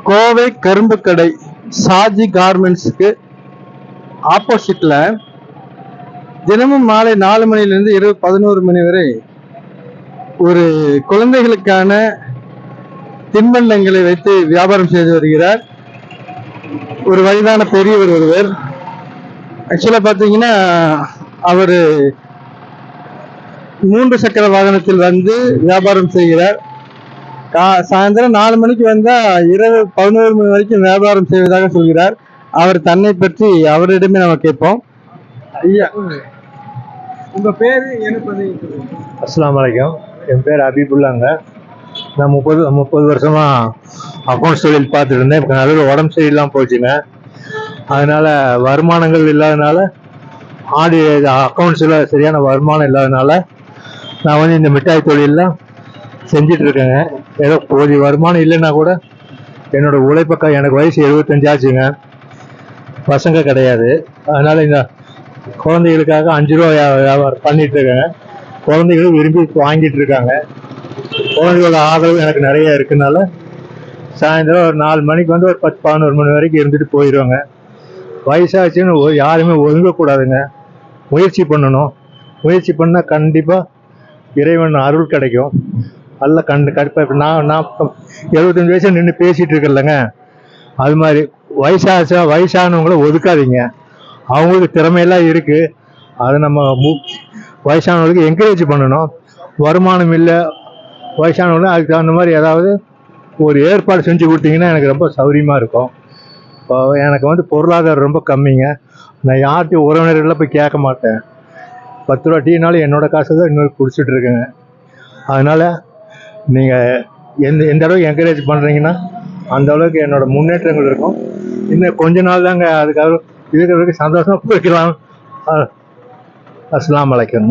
கோவை கரும்பு கடை சாஜி கார்மெண்ட்ஸுக்கு ஆப்போசிட்ல தினமும் மாலை 4 மணிலிருந்து இரவு 11 மணி வரை ஒரு குழந்தைகளுக்கான தின்பண்டங்களை வைத்து வியாபாரம் செய்து வருகிறார் ஒரு வயதான பெரியவர் ஒருவர். ஆக்சுவலா பாத்தீங்கன்னா அவரு 3 சக்கர வாகனத்தில் வந்து வியாபாரம் செய்கிறார். சாயந்தரம் 4 மணிக்கு வந்தா இரவு 11 மணி வரைக்கும் வியாபாரம் செய்வதாக சொல்கிறார். அவர் தன்னை பற்றி அவரிடமே நம்ம கேட்போம். ஐயா, உங்க பேரு என்ன? அஸ்ஸலாமு அலைக்கும். என் பேர் ஹபீபுல்லாங்க. நான் 30 வருஷமா அக்கௌண்ட்ஸ் தொழில் பார்த்துட்டு இருந்தேன். இப்போ நல்ல உடம்பு சரியில்லாமல் போச்சுங்க. அதனால வருமானங்கள் இல்லாதனால அக்கௌண்ட்ஸில் சரியான வருமானம் இல்லாதனால நான் வந்து இந்த மிட்டாய் தொழிலெலாம் செஞ்சிட்டு இருக்கேங்க. ஏதோ போதிய வருமானம் இல்லைன்னா கூட என்னோட உழைப்பக்கா. எனக்கு வயசு 75 ஆச்சுங்க. பசங்க கிடையாது. அதனால இந்த குழந்தைகளுக்காக 5 ரூபா வியாபாரம் பண்ணிட்டு இருக்கேங்க. குழந்தைகளும் விரும்பி வாங்கிட்டு இருக்காங்க. குழந்தைகளோட ஆதரவு எனக்கு நிறைய இருக்குனால சாயந்தரம் ஒரு 4 மணிக்கு வந்து ஒரு 10-11 மணி வரைக்கும் இருந்துட்டு போயிடுவாங்க. வயசாச்சுன்னு யாருமே ஒதுங்கக்கூடாதுங்க. முயற்சி பண்ணணும். முயற்சி பண்ணால் கண்டிப்பாக இறைவன் அருள் கிடைக்கும். நல்ல கண்டிப்பாக நான் 75 வயசு நின்று பேசிகிட்டு இருக்கேன்லங்க, அது மாதிரி வயசானவங்கள ஒதுக்காதீங்க. அவங்களுக்கு திறமையெல்லாம் இருக்குது. அதை நம்ம வயசானவங்களுக்கு என்கரேஜ் பண்ணணும். வருமானம் இல்லை வயசானவங்களும் அதுக்கு தகுந்த மாதிரி ஏதாவது ஒரு ஏற்பாடு செஞ்சு கொடுத்தீங்கன்னா எனக்கு ரொம்ப சௌகரியமாக இருக்கும். இப்போ எனக்கு வந்து பொருளாதாரம் ரொம்ப கம்மிங்க. நான் யார்கிட்டையும் உறவினர்கள்லாம் போய் கேட்க மாட்டேன். 10 ரூபா டீனாலும் என்னோடய காசு தான் இன்னொரு குடிச்சிட்டு இருக்கேங்க. அதனால் நீங்கள் எந்த அளவுக்கு என்கரேஜ் பண்ணுறீங்கன்னா அந்த அளவுக்கு என்னோடய முன்னேற்றங்கள் இருக்கும். இன்னும் கொஞ்ச நாள் தாங்க, அதுக்காக இருக்கிற வரைக்கும் சந்தோஷமாக போய்க்கலாம். அஸ்ஸலாமு அலைக்கும்.